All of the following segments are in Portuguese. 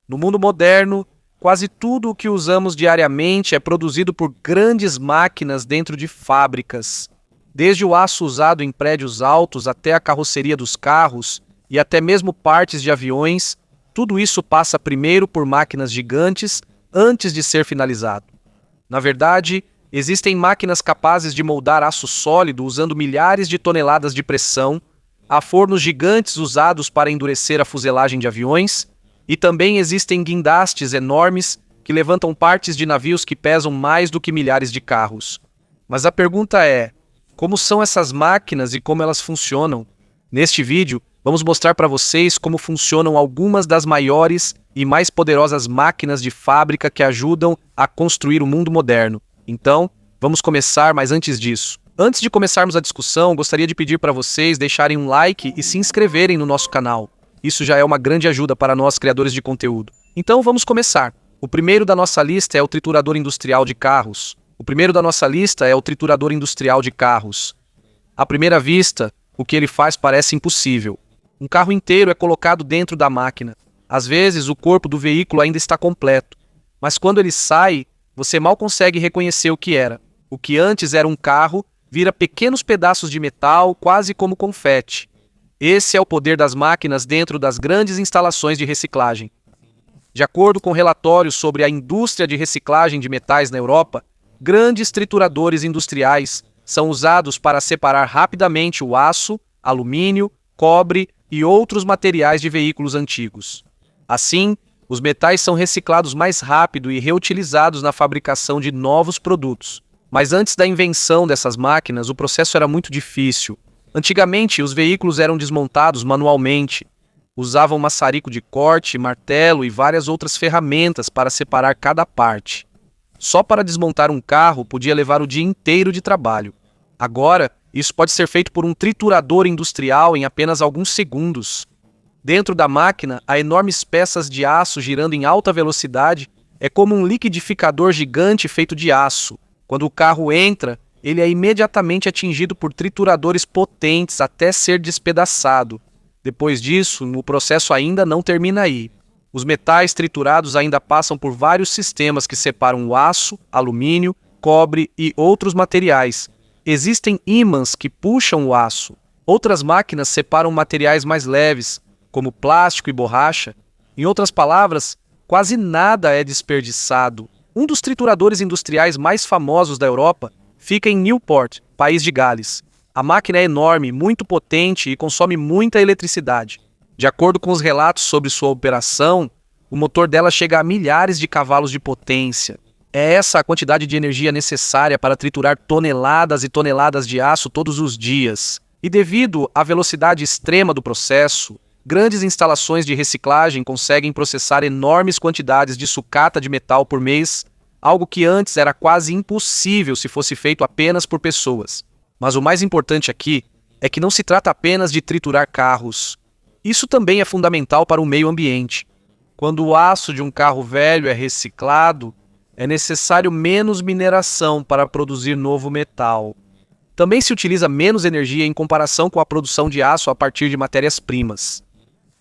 No mundo moderno, quase tudo o que usamos diariamente é produzido por grandes máquinas dentro de fábricas. Desde o aço usado em prédios altos até a carroceria dos carros e até mesmo partes de aviões, tudo isso passa primeiro por máquinas gigantes antes de ser finalizado. Na verdade, existem máquinas capazes de moldar aço sólido usando milhares de toneladas de pressão, há fornos gigantes usados para endurecer a fuselagem de aviões, e também existem guindastes enormes que levantam partes de navios que pesam mais do que milhares de carros. Mas a pergunta é: como são essas máquinas e como elas funcionam? Neste vídeo, vamos mostrar para vocês como funcionam algumas das maiores e mais poderosas máquinas de fábrica que ajudam a construir o mundo moderno. Então, vamos começar, mas antes disso. Antes de começarmos a discussão, gostaria de pedir para vocês deixarem um like e se inscreverem no nosso canal. Isso já é uma grande ajuda para nós, criadores de conteúdo. Então, vamos começar. O primeiro da nossa lista é o triturador industrial de carros. À primeira vista, o que ele faz parece impossível. Um carro inteiro é colocado dentro da máquina. Às vezes, o corpo do veículo ainda está completo. Mas quando ele sai, você mal consegue reconhecer o que era. O que antes era um carro vira pequenos pedaços de metal, quase como confete. Esse é o poder das máquinas dentro das grandes instalações de reciclagem. De acordo com relatórios sobre a indústria de reciclagem de metais na Europa, grandes trituradores industriais são usados para separar rapidamente o aço, alumínio, cobre e outros materiais de veículos antigos. Assim, os metais são reciclados mais rápido e reutilizados na fabricação de novos produtos. Mas antes da invenção dessas máquinas, o processo era muito difícil. Antigamente, os veículos eram desmontados manualmente. Usavam maçarico de corte, martelo e várias outras ferramentas para separar cada parte. Só para desmontar um carro podia levar o dia inteiro de trabalho. Agora, isso pode ser feito por um triturador industrial em apenas alguns segundos. Dentro da máquina, há enormes peças de aço girando em alta velocidade. É como um liquidificador gigante feito de aço. Quando o carro entra, ele é imediatamente atingido por trituradores potentes até ser despedaçado. Depois disso, o processo ainda não termina aí. Os metais triturados ainda passam por vários sistemas que separam o aço, alumínio, cobre e outros materiais. Existem ímãs que puxam o aço. Outras máquinas separam materiais mais leves, como plástico e borracha. Em outras palavras, quase nada é desperdiçado. Um dos trituradores industriais mais famosos da Europa fica em Newport, País de Gales. A máquina é enorme, muito potente e consome muita eletricidade. De acordo com os relatos sobre sua operação, o motor dela chega a milhares de cavalos de potência. É essa a quantidade de energia necessária para triturar toneladas e toneladas de aço todos os dias. E devido à velocidade extrema do processo, grandes instalações de reciclagem conseguem processar enormes quantidades de sucata de metal por mês, algo que antes era quase impossível se fosse feito apenas por pessoas. Mas o mais importante aqui é que não se trata apenas de triturar carros. Isso também é fundamental para o meio ambiente. Quando o aço de um carro velho é reciclado, é necessário menos mineração para produzir novo metal. Também se utiliza menos energia em comparação com a produção de aço a partir de matérias-primas.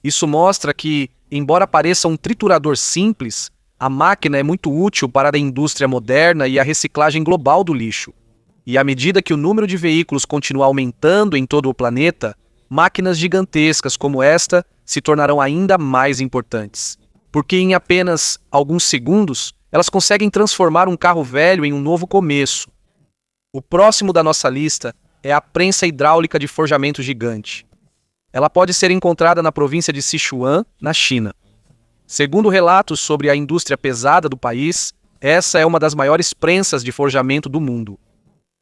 Isso mostra que, embora pareça um triturador simples, a máquina é muito útil para a indústria moderna e a reciclagem global do lixo. E à medida que o número de veículos continua aumentando em todo o planeta, máquinas gigantescas como esta se tornarão ainda mais importantes. Porque em apenas alguns segundos, elas conseguem transformar um carro velho em um novo começo. O próximo da nossa lista é a prensa hidráulica de forjamento gigante. Ela pode ser encontrada na província de Sichuan, na China. Segundo relatos sobre a indústria pesada do país, essa é uma das maiores prensas de forjamento do mundo.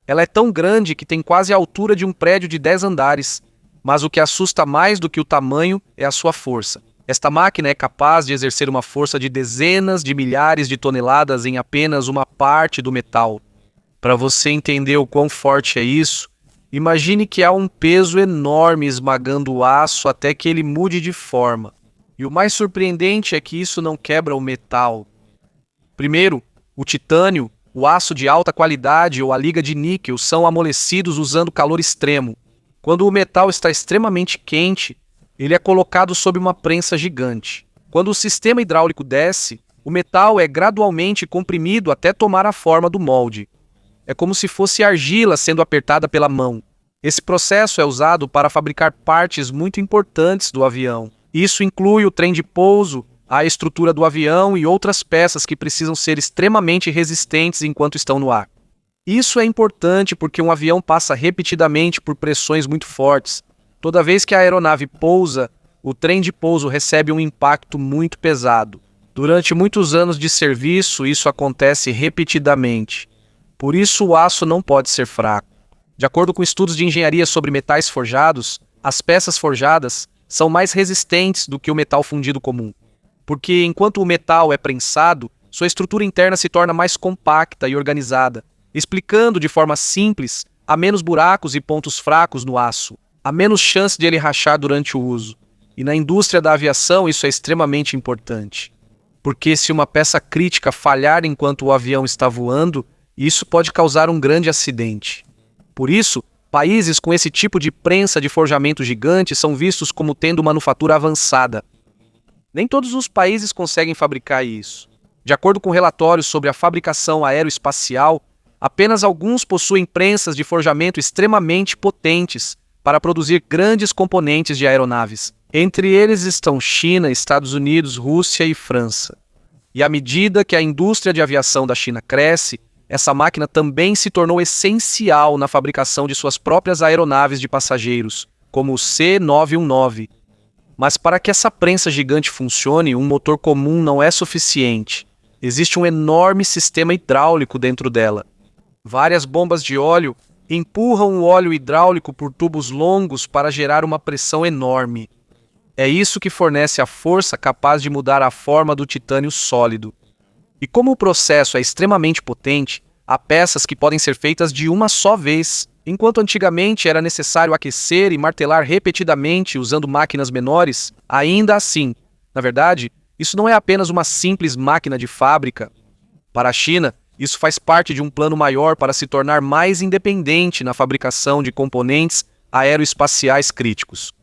Ela é tão grande que tem quase a altura de um prédio de 10 andares, mas o que assusta mais do que o tamanho é a sua força. Esta máquina é capaz de exercer uma força de dezenas de milhares de toneladas em apenas uma parte do metal. Para você entender o quão forte é isso, imagine que há um peso enorme esmagando o aço até que ele mude de forma. E o mais surpreendente é que isso não quebra o metal. Primeiro, o titânio, o aço de alta qualidade ou a liga de níquel são amolecidos usando calor extremo. Quando o metal está extremamente quente, ele é colocado sob uma prensa gigante. Quando o sistema hidráulico desce, o metal é gradualmente comprimido até tomar a forma do molde. É como se fosse argila sendo apertada pela mão. Esse processo é usado para fabricar partes muito importantes do avião. Isso inclui o trem de pouso, a estrutura do avião e outras peças que precisam ser extremamente resistentes enquanto estão no ar. Isso é importante porque um avião passa repetidamente por pressões muito fortes. Toda vez que a aeronave pousa, o trem de pouso recebe um impacto muito pesado. Durante muitos anos de serviço, isso acontece repetidamente. Por isso, o aço não pode ser fraco. De acordo com estudos de engenharia sobre metais forjados, as peças forjadas são mais resistentes do que o metal fundido comum. Porque enquanto o metal é prensado, sua estrutura interna se torna mais compacta e organizada, explicando de forma simples, há menos buracos e pontos fracos no aço, há menos chance de ele rachar durante o uso. E na indústria da aviação isso é extremamente importante. Porque se uma peça crítica falhar enquanto o avião está voando, isso pode causar um grande acidente. Por isso, países com esse tipo de prensa de forjamento gigante são vistos como tendo manufatura avançada. Nem todos os países conseguem fabricar isso. De acordo com relatórios sobre a fabricação aeroespacial, apenas alguns possuem prensas de forjamento extremamente potentes para produzir grandes componentes de aeronaves. Entre eles estão China, Estados Unidos, Rússia e França. E à medida que a indústria de aviação da China cresce, essa máquina também se tornou essencial na fabricação de suas próprias aeronaves de passageiros, como o C919. Mas para que essa prensa gigante funcione, um motor comum não é suficiente. Existe um enorme sistema hidráulico dentro dela. Várias bombas de óleo empurram o óleo hidráulico por tubos longos para gerar uma pressão enorme. É isso que fornece a força capaz de mudar a forma do titânio sólido. E como o processo é extremamente potente, há peças que podem ser feitas de uma só vez, enquanto antigamente era necessário aquecer e martelar repetidamente usando máquinas menores. Ainda assim, na verdade, isso não é apenas uma simples máquina de fábrica. Para a China, isso faz parte de um plano maior para se tornar mais independente na fabricação de componentes aeroespaciais críticos.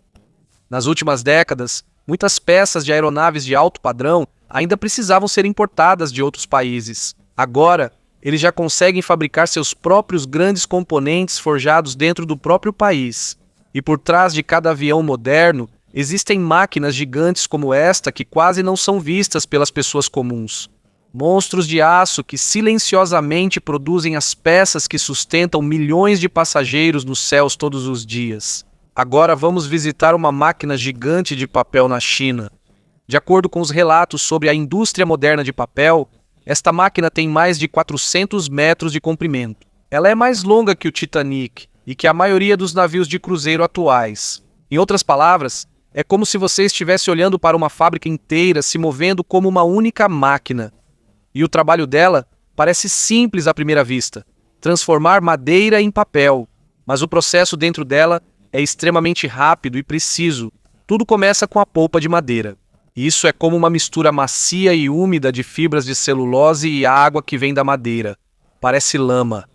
Nas últimas décadas, muitas peças de aeronaves de alto padrão ainda precisavam ser importadas de outros países. Agora, eles já conseguem fabricar seus próprios grandes componentes forjados dentro do próprio país. E por trás de cada avião moderno, existem máquinas gigantes como esta que quase não são vistas pelas pessoas comuns. Monstros de aço que silenciosamente produzem as peças que sustentam milhões de passageiros nos céus todos os dias. Agora vamos visitar uma máquina gigante de papel na China. De acordo com os relatos sobre a indústria moderna de papel, esta máquina tem mais de 400 metros de comprimento. Ela é mais longa que o Titanic e que a maioria dos navios de cruzeiro atuais. Em outras palavras, é como se você estivesse olhando para uma fábrica inteira se movendo como uma única máquina. E o trabalho dela parece simples à primeira vista: transformar madeira em papel. Mas o processo dentro dela é extremamente rápido e preciso. Tudo começa com a polpa de madeira. Isso é como uma mistura macia e úmida de fibras de celulose e água que vem da madeira. Parece lama.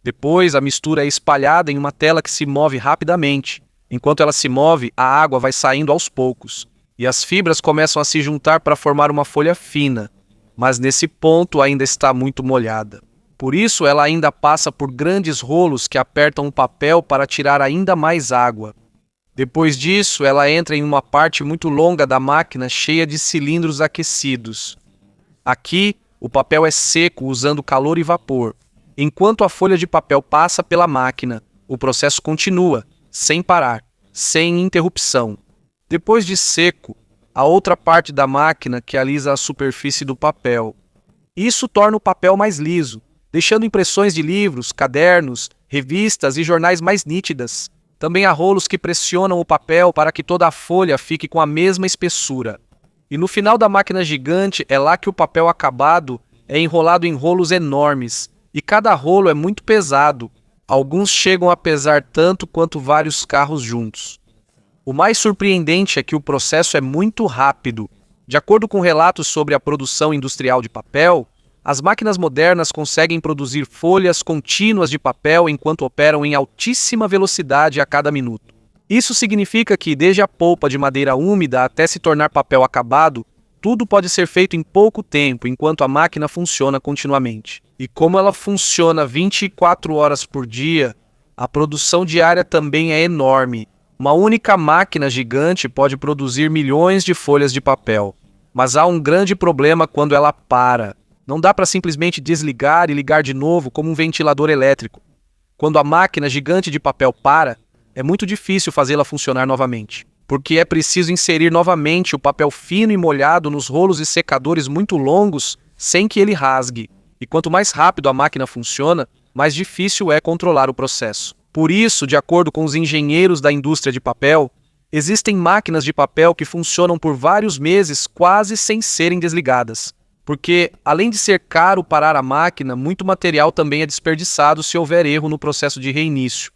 Depois, a mistura é espalhada em uma tela que se move rapidamente. Enquanto ela se move, a água vai saindo aos poucos. E as fibras começam a se juntar para formar uma folha fina. Mas nesse ponto ainda está muito molhada. Por isso, ela ainda passa por grandes rolos que apertam o papel para tirar ainda mais água. Depois disso, ela entra em uma parte muito longa da máquina cheia de cilindros aquecidos. Aqui, o papel é seco usando calor e vapor. Enquanto a folha de papel passa pela máquina, o processo continua, sem parar, sem interrupção. Depois de seco, a outra parte da máquina que alisa a superfície do papel. Isso torna o papel mais liso, deixando impressões de livros, cadernos, revistas e jornais mais nítidas. Também há rolos que pressionam o papel para que toda a folha fique com a mesma espessura. E no final da máquina gigante é lá que o papel acabado é enrolado em rolos enormes, e cada rolo é muito pesado. Alguns chegam a pesar tanto quanto vários carros juntos. O mais surpreendente é que o processo é muito rápido. De acordo com relatos sobre a produção industrial de papel, as máquinas modernas conseguem produzir folhas contínuas de papel enquanto operam em altíssima velocidade a cada minuto. Isso significa que, desde a polpa de madeira úmida até se tornar papel acabado, Tudo pode ser feito em pouco tempo, enquanto a máquina funciona continuamente. E como ela funciona 24 horas por dia, a produção diária também é enorme. Uma única máquina gigante pode produzir milhões de folhas de papel. Mas há um grande problema quando ela para. Não dá para simplesmente desligar e ligar de novo como um ventilador elétrico. Quando a máquina gigante de papel para, é muito difícil fazê-la funcionar novamente, porque é preciso inserir novamente o papel fino e molhado nos rolos e secadores muito longos sem que ele rasgue. E quanto mais rápido a máquina funciona, mais difícil é controlar o processo. Por isso, de acordo com os engenheiros da indústria de papel, existem máquinas de papel que funcionam por vários meses quase sem serem desligadas. Porque, além de ser caro parar a máquina, muito material também é desperdiçado se houver erro no processo de reinício.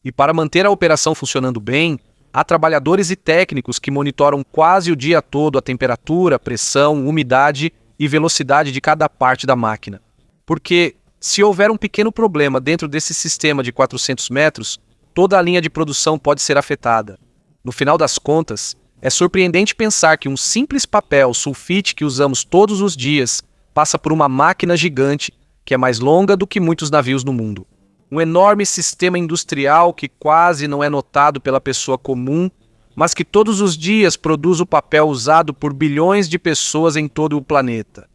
E para manter a operação funcionando bem, há trabalhadores e técnicos que monitoram quase o dia todo a temperatura, pressão, umidade e velocidade de cada parte da máquina. Porque, se houver um pequeno problema dentro desse sistema de 400 metros, toda a linha de produção pode ser afetada. No final das contas, é surpreendente pensar que um simples papel sulfite que usamos todos os dias passa por uma máquina gigante que é mais longa do que muitos navios no mundo. Um enorme sistema industrial que quase não é notado pela pessoa comum, mas que todos os dias produz o papel usado por bilhões de pessoas em todo o planeta.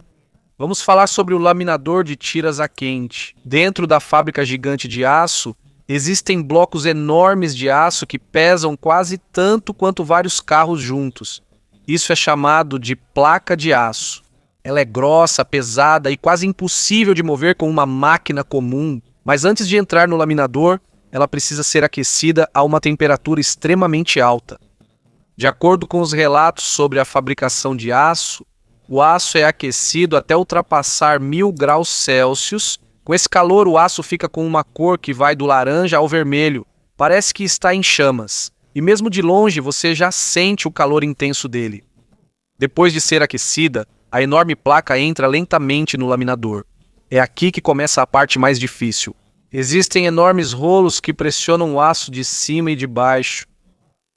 Vamos falar sobre o laminador de tiras a quente. Dentro da fábrica gigante de aço, existem blocos enormes de aço que pesam quase tanto quanto vários carros juntos. Isso é chamado de placa de aço. Ela é grossa, pesada e quase impossível de mover com uma máquina comum, mas antes de entrar no laminador, ela precisa ser aquecida a uma temperatura extremamente alta. De acordo com os relatos sobre a fabricação de aço, o aço é aquecido até ultrapassar 1000 graus Celsius. Com esse calor, o aço fica com uma cor que vai do laranja ao vermelho. Parece que está em chamas. E mesmo de longe, você já sente o calor intenso dele. Depois de ser aquecida, a enorme placa entra lentamente no laminador. É aqui que começa a parte mais difícil. Existem enormes rolos que pressionam o aço de cima e de baixo.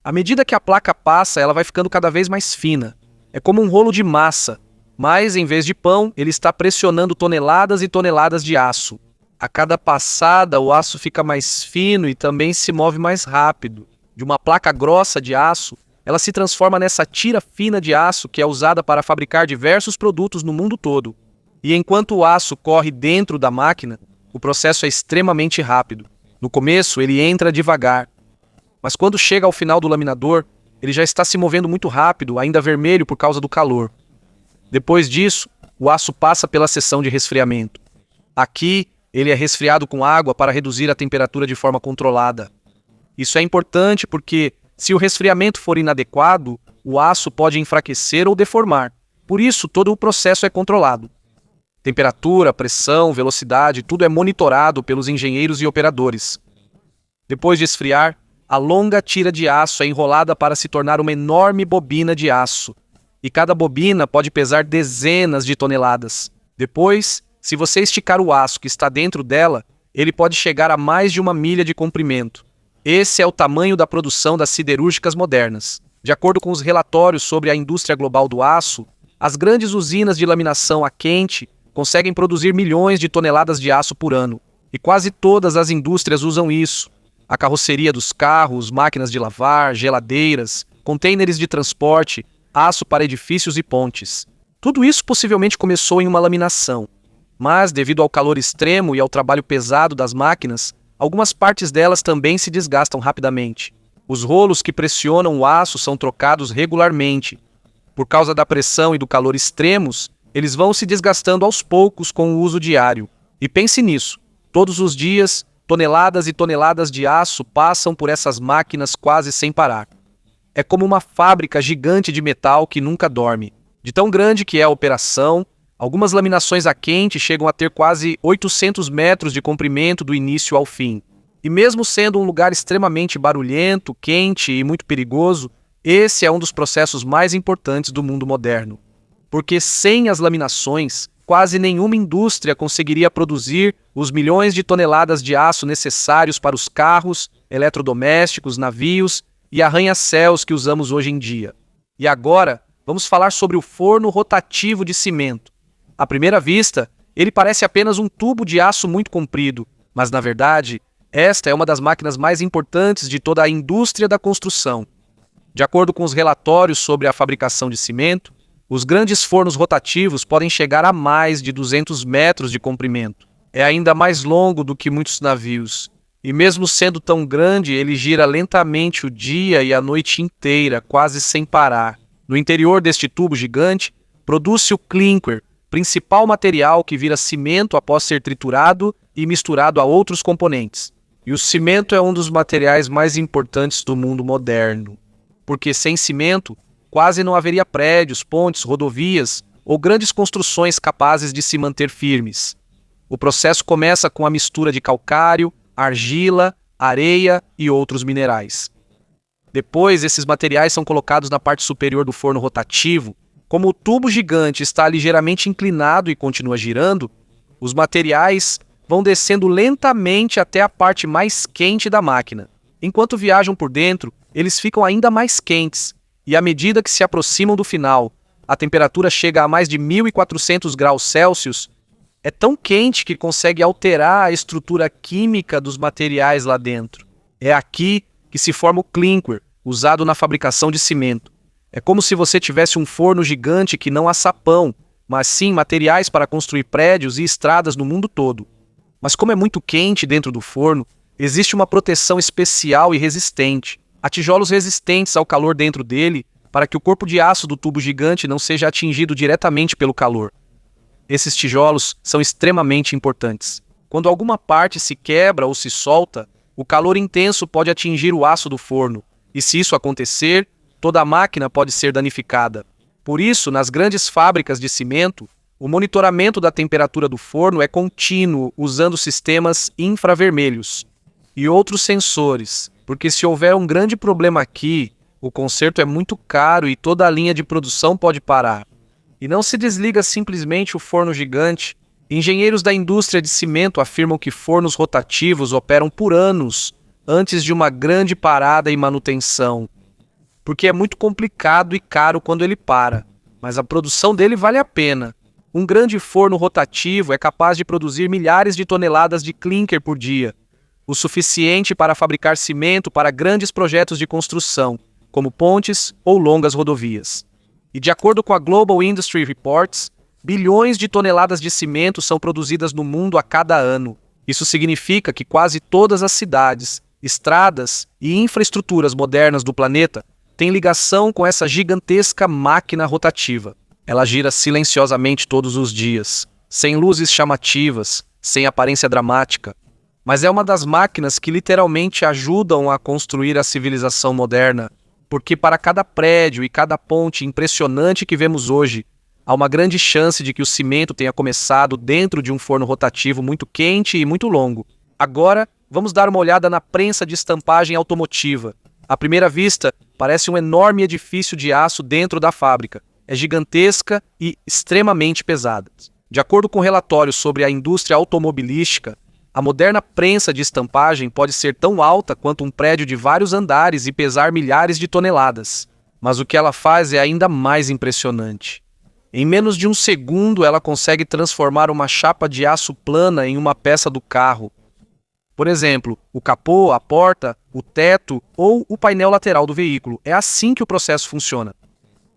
À medida que a placa passa, ela vai ficando cada vez mais fina. É como um rolo de massa. Mas, em vez de pão, ele está pressionando toneladas e toneladas de aço. A cada passada, o aço fica mais fino e também se move mais rápido. De uma placa grossa de aço, ela se transforma nessa tira fina de aço que é usada para fabricar diversos produtos no mundo todo. E enquanto o aço corre dentro da máquina, o processo é extremamente rápido. No começo, ele entra devagar. Mas quando chega ao final do laminador, ele já está se movendo muito rápido, ainda vermelho por causa do calor. Depois disso, o aço passa pela seção de resfriamento. Aqui, ele é resfriado com água para reduzir a temperatura de forma controlada. Isso é importante porque, se o resfriamento for inadequado, o aço pode enfraquecer ou deformar. Por isso, todo o processo é controlado. Temperatura, pressão, velocidade, tudo é monitorado pelos engenheiros e operadores. Depois de esfriar, a longa tira de aço é enrolada para se tornar uma enorme bobina de aço. E cada bobina pode pesar dezenas de toneladas. Depois, se você esticar o aço que está dentro dela, ele pode chegar a mais de 1 milha de comprimento. Esse é o tamanho da produção das siderúrgicas modernas. De acordo com os relatórios sobre a indústria global do aço, as grandes usinas de laminação a quente conseguem produzir milhões de toneladas de aço por ano. E quase todas as indústrias usam isso. A carroceria dos carros, máquinas de lavar, geladeiras, contêineres de transporte, aço para edifícios e pontes. Tudo isso possivelmente começou em uma laminação. Mas, devido ao calor extremo e ao trabalho pesado das máquinas, algumas partes delas também se desgastam rapidamente. Os rolos que pressionam o aço são trocados regularmente. Por causa da pressão e do calor extremos, eles vão se desgastando aos poucos com o uso diário. E pense nisso. Todos os dias, toneladas e toneladas de aço passam por essas máquinas quase sem parar. É como uma fábrica gigante de metal que nunca dorme. De tão grande que é a operação, algumas laminações a quente chegam a ter quase 800 metros de comprimento do início ao fim. E mesmo sendo um lugar extremamente barulhento, quente e muito perigoso, esse é um dos processos mais importantes do mundo moderno. Porque sem as laminações, quase nenhuma indústria conseguiria produzir os milhões de toneladas de aço necessários para os carros, eletrodomésticos, navios e arranha-céus que usamos hoje em dia. E agora, vamos falar sobre o forno rotativo de cimento. À primeira vista, ele parece apenas um tubo de aço muito comprido, mas na verdade, esta é uma das máquinas mais importantes de toda a indústria da construção. De acordo com os relatórios sobre a fabricação de cimento, os grandes fornos rotativos podem chegar a mais de 200 metros de comprimento. É ainda mais longo do que muitos navios. E mesmo sendo tão grande, ele gira lentamente o dia e a noite inteira, quase sem parar. No interior deste tubo gigante, produz-se o clinker, principal material que vira cimento após ser triturado e misturado a outros componentes. E o cimento é um dos materiais mais importantes do mundo moderno, porque sem cimento, quase não haveria prédios, pontes, rodovias ou grandes construções capazes de se manter firmes. O processo começa com a mistura de calcário, argila, areia e outros minerais. Depois, esses materiais são colocados na parte superior do forno rotativo. Como o tubo gigante está ligeiramente inclinado e continua girando, os materiais vão descendo lentamente até a parte mais quente da máquina. Enquanto viajam por dentro, eles ficam ainda mais quentes, e à medida que se aproximam do final, a temperatura chega a mais de 1.400 graus Celsius. É tão quente que consegue alterar a estrutura química dos materiais lá dentro. É aqui que se forma o clinker, usado na fabricação de cimento. É como se você tivesse um forno gigante que não assa pão, mas sim materiais para construir prédios e estradas no mundo todo. Mas como é muito quente dentro do forno, existe uma proteção especial e resistente. Há tijolos resistentes ao calor dentro dele para que o corpo de aço do tubo gigante não seja atingido diretamente pelo calor. Esses tijolos são extremamente importantes. Quando alguma parte se quebra ou se solta, o calor intenso pode atingir o aço do forno, e se isso acontecer, toda a máquina pode ser danificada. Por isso, nas grandes fábricas de cimento, o monitoramento da temperatura do forno é contínuo usando sistemas infravermelhos e outros sensores, porque se houver um grande problema aqui, o conserto é muito caro e toda a linha de produção pode parar. E não se desliga simplesmente o forno gigante. Engenheiros da indústria de cimento afirmam que fornos rotativos operam por anos antes de uma grande parada e manutenção, porque é muito complicado e caro quando ele para, mas a produção dele vale a pena. Um grande forno rotativo é capaz de produzir milhares de toneladas de clinker por dia, o suficiente para fabricar cimento para grandes projetos de construção, como pontes ou longas rodovias. E de acordo com a Global Industry Reports, bilhões de toneladas de cimento são produzidas no mundo a cada ano. Isso significa que quase todas as cidades, estradas e infraestruturas modernas do planeta têm ligação com essa gigantesca máquina rotativa. Ela gira silenciosamente todos os dias, sem luzes chamativas, sem aparência dramática. Mas é uma das máquinas que literalmente ajudam a construir a civilização moderna, porque para cada prédio e cada ponte impressionante que vemos hoje, há uma grande chance de que o cimento tenha começado dentro de um forno rotativo muito quente e muito longo. Agora, vamos dar uma olhada na prensa de estampagem automotiva. À primeira vista, parece um enorme edifício de aço dentro da fábrica. É gigantesca e extremamente pesada. De acordo com relatórios sobre a indústria automobilística, a moderna prensa de estampagem pode ser tão alta quanto um prédio de vários andares e pesar milhares de toneladas. Mas o que ela faz é ainda mais impressionante. Em menos de um segundo, ela consegue transformar uma chapa de aço plana em uma peça do carro. Por exemplo, o capô, a porta, o teto ou o painel lateral do veículo. É assim que o processo funciona.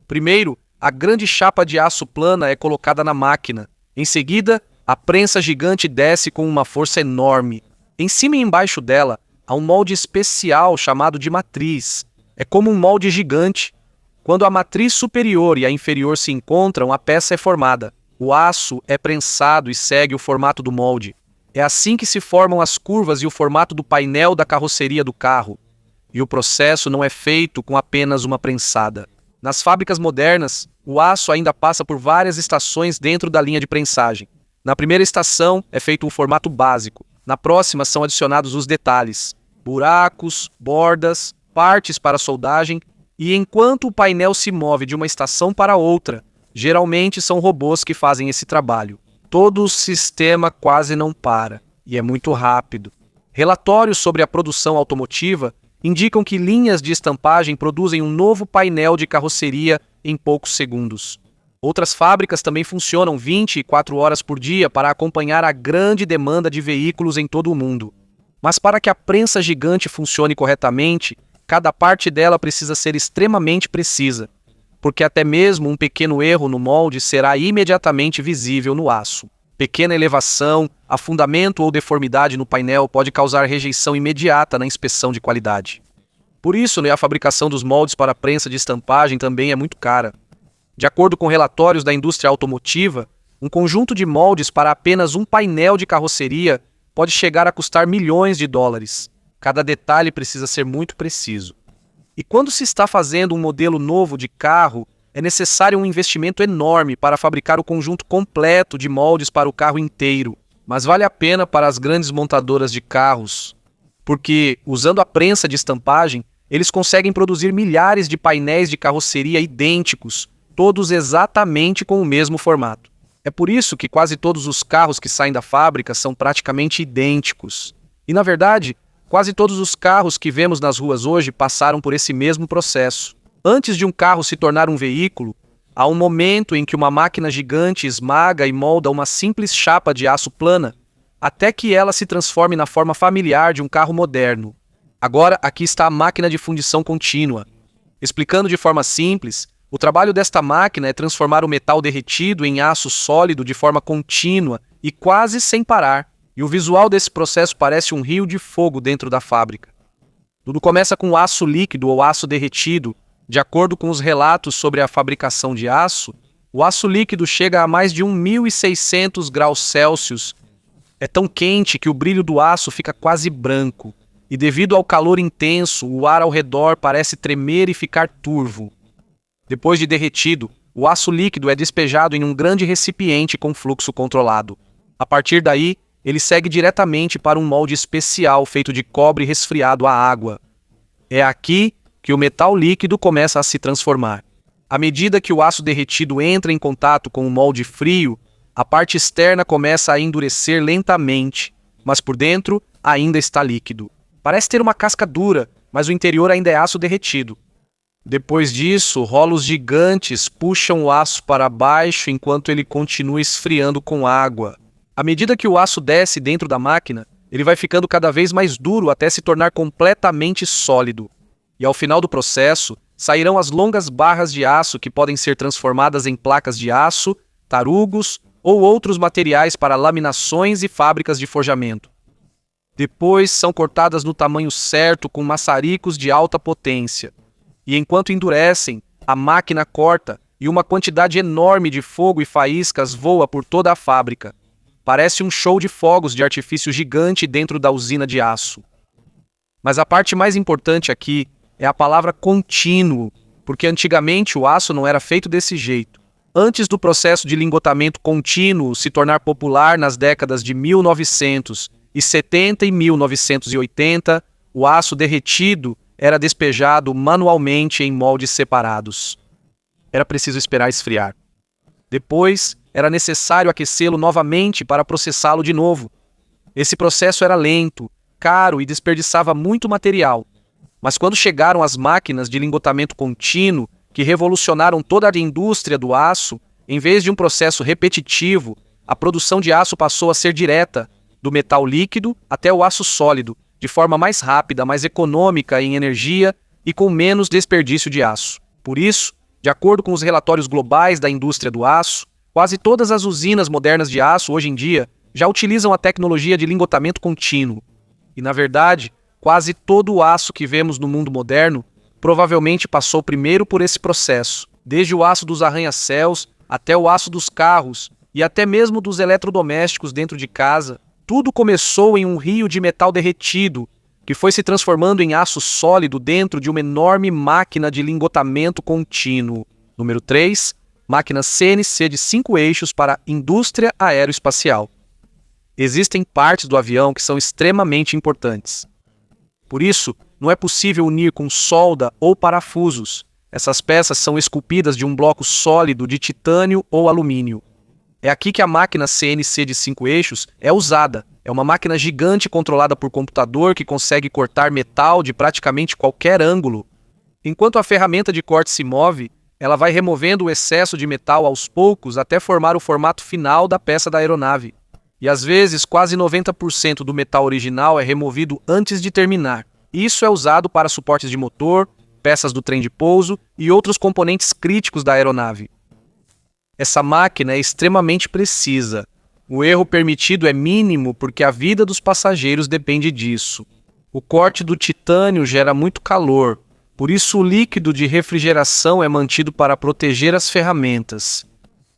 Primeiro, a grande chapa de aço plana é colocada na máquina. Em seguida, a prensa gigante desce com uma força enorme. Em cima e embaixo dela, há um molde especial chamado de matriz. É como um molde gigante. Quando a matriz superior e a inferior se encontram, a peça é formada. O aço é prensado e segue o formato do molde. É assim que se formam as curvas e o formato do painel da carroceria do carro. E o processo não é feito com apenas uma prensada. Nas fábricas modernas, o aço ainda passa por várias estações dentro da linha de prensagem. Na primeira estação é feito um formato básico. Na próxima são adicionados os detalhes, buracos, bordas, partes para soldagem, e enquanto o painel se move de uma estação para outra, geralmente são robôs que fazem esse trabalho. Todo o sistema quase não para, e é muito rápido. Relatórios sobre a produção automotiva indicam que linhas de estampagem produzem um novo painel de carroceria em poucos segundos. Outras fábricas também funcionam 24 horas por dia para acompanhar a grande demanda de veículos em todo o mundo. Mas para que a prensa gigante funcione corretamente, cada parte dela precisa ser extremamente precisa, porque até mesmo um pequeno erro no molde será imediatamente visível no aço. Pequena elevação, afundamento ou deformidade no painel pode causar rejeição imediata na inspeção de qualidade. Por isso, a fabricação dos moldes para a prensa de estampagem também é muito cara. De acordo com relatórios da indústria automotiva, um conjunto de moldes para apenas um painel de carroceria pode chegar a custar milhões de dólares. Cada detalhe precisa ser muito preciso. E quando se está fazendo um modelo novo de carro, é necessário um investimento enorme para fabricar o conjunto completo de moldes para o carro inteiro. Mas vale a pena para as grandes montadoras de carros, porque, usando a prensa de estampagem, eles conseguem produzir milhares de painéis de carroceria idênticos, todos exatamente com o mesmo formato. É por isso que quase todos os carros que saem da fábrica são praticamente idênticos. E, na verdade, quase todos os carros que vemos nas ruas hoje passaram por esse mesmo processo. Antes de um carro se tornar um veículo, há um momento em que uma máquina gigante esmaga e molda uma simples chapa de aço plana, até que ela se transforme na forma familiar de um carro moderno. Agora, aqui está a máquina de fundição contínua. Explicando de forma simples, o trabalho desta máquina é transformar o metal derretido em aço sólido de forma contínua e quase sem parar. E o visual desse processo parece um rio de fogo dentro da fábrica. Tudo começa com aço líquido ou aço derretido. De acordo com os relatos sobre a fabricação de aço, o aço líquido chega a mais de 1.600 graus Celsius. É tão quente que o brilho do aço fica quase branco. E devido ao calor intenso, o ar ao redor parece tremer e ficar turvo. Depois de derretido, o aço líquido é despejado em um grande recipiente com fluxo controlado. A partir daí, ele segue diretamente para um molde especial feito de cobre resfriado à água. É aqui que o metal líquido começa a se transformar. À medida que o aço derretido entra em contato com o molde frio, a parte externa começa a endurecer lentamente, mas por dentro ainda está líquido. Parece ter uma casca dura, mas o interior ainda é aço derretido. Depois disso, rolos gigantes puxam o aço para baixo enquanto ele continua esfriando com água. À medida que o aço desce dentro da máquina, ele vai ficando cada vez mais duro até se tornar completamente sólido. E ao final do processo, sairão as longas barras de aço que podem ser transformadas em placas de aço, tarugos ou outros materiais para laminações e fábricas de forjamento. Depois são cortadas no tamanho certo com maçaricos de alta potência. E enquanto endurecem, a máquina corta e uma quantidade enorme de fogo e faíscas voa por toda a fábrica. Parece um show de fogos de artifício gigante dentro da usina de aço. Mas a parte mais importante aqui é a palavra contínuo, porque antigamente o aço não era feito desse jeito. Antes do processo de lingotamento contínuo se tornar popular nas décadas de 1970 e 1980, o aço derretido era despejado manualmente em moldes separados. Era preciso esperar esfriar. Depois, era necessário aquecê-lo novamente para processá-lo de novo. Esse processo era lento, caro e desperdiçava muito material. Mas quando chegaram as máquinas de lingotamento contínuo, que revolucionaram toda a indústria do aço, em vez de um processo repetitivo, a produção de aço passou a ser direta, do metal líquido até o aço sólido, de forma mais rápida, mais econômica em energia e com menos desperdício de aço. Por isso, de acordo com os relatórios globais da indústria do aço, quase todas as usinas modernas de aço hoje em dia já utilizam a tecnologia de lingotamento contínuo. E, na verdade, quase todo o aço que vemos no mundo moderno provavelmente passou primeiro por esse processo, desde o aço dos arranha-céus até o aço dos carros e até mesmo dos eletrodomésticos dentro de casa. Tudo começou em um rio de metal derretido, que foi se transformando em aço sólido dentro de uma enorme máquina de lingotamento contínuo. Número 3. Máquina CNC de 5 eixos para indústria aeroespacial. Existem partes do avião que são extremamente importantes. Por isso, não é possível unir com solda ou parafusos. Essas peças são esculpidas de um bloco sólido de titânio ou alumínio. É aqui que a máquina CNC de 5 eixos é usada, É uma máquina gigante controlada por computador que consegue cortar metal de praticamente qualquer ângulo. Enquanto a ferramenta de corte se move, ela vai removendo o excesso de metal aos poucos até formar o formato final da peça da aeronave. E às vezes, quase 90% do metal original é removido antes de terminar. Isso é usado para suportes de motor, peças do trem de pouso e outros componentes críticos da aeronave. Essa máquina é extremamente precisa. O erro permitido é mínimo porque a vida dos passageiros depende disso. O corte do titânio gera muito calor, por isso o líquido de refrigeração é mantido para proteger as ferramentas.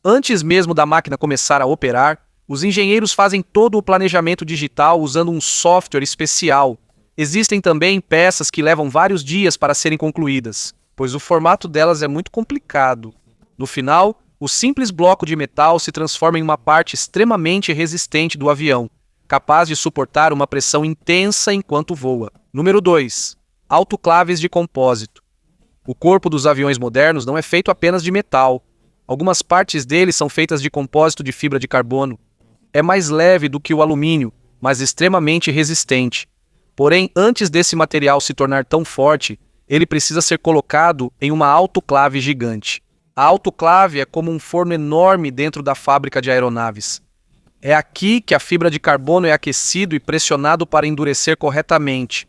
Antes mesmo da máquina começar a operar, os engenheiros fazem todo o planejamento digital usando um software especial. Existem também peças que levam vários dias para serem concluídas, pois o formato delas é muito complicado. No final, o simples bloco de metal se transforma em uma parte extremamente resistente do avião, capaz de suportar uma pressão intensa enquanto voa. Número 2. Autoclaves de compósito. O corpo dos aviões modernos não é feito apenas de metal. Algumas partes dele são feitas de compósito de fibra de carbono. É mais leve do que o alumínio, mas extremamente resistente. Porém, antes desse material se tornar tão forte, ele precisa ser colocado em uma autoclave gigante. A autoclave é como um forno enorme dentro da fábrica de aeronaves. É aqui que a fibra de carbono é aquecido e pressionado para endurecer corretamente.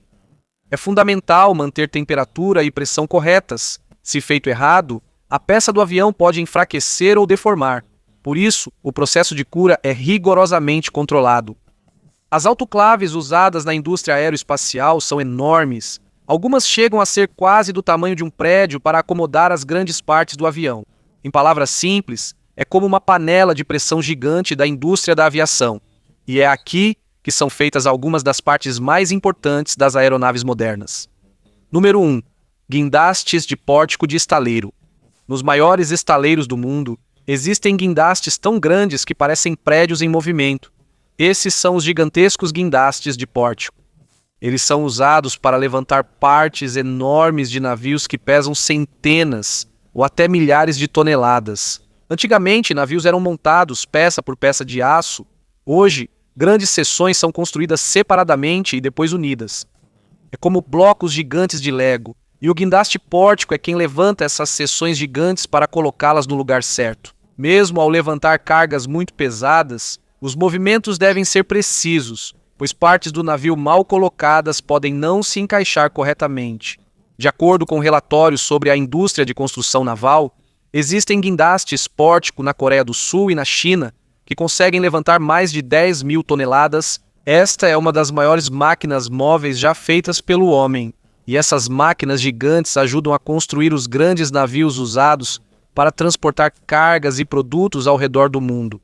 É fundamental manter temperatura e pressão corretas. Se feito errado, a peça do avião pode enfraquecer ou deformar. Por isso, o processo de cura é rigorosamente controlado. As autoclaves usadas na indústria aeroespacial são enormes. Algumas chegam a ser quase do tamanho de um prédio para acomodar as grandes partes do avião. Em palavras simples, é como uma panela de pressão gigante da indústria da aviação. E é aqui que são feitas algumas das partes mais importantes das aeronaves modernas. Número 1. Guindastes de pórtico de estaleiro. Nos maiores estaleiros do mundo, existem guindastes tão grandes que parecem prédios em movimento. Esses são os gigantescos guindastes de pórtico. Eles são usados para levantar partes enormes de navios que pesam centenas ou até milhares de toneladas. Antigamente, navios eram montados peça por peça de aço. Hoje, grandes seções são construídas separadamente e depois unidas. É como blocos gigantes de Lego, e o guindaste pórtico é quem levanta essas seções gigantes para colocá-las no lugar certo. Mesmo ao levantar cargas muito pesadas, os movimentos devem ser precisos, pois partes do navio mal colocadas podem não se encaixar corretamente. De acordo com relatórios sobre a indústria de construção naval, existem guindastes pórtico na Coreia do Sul e na China que conseguem levantar mais de 10.000 toneladas. Esta é uma das maiores máquinas móveis já feitas pelo homem, e essas máquinas gigantes ajudam a construir os grandes navios usados para transportar cargas e produtos ao redor do mundo.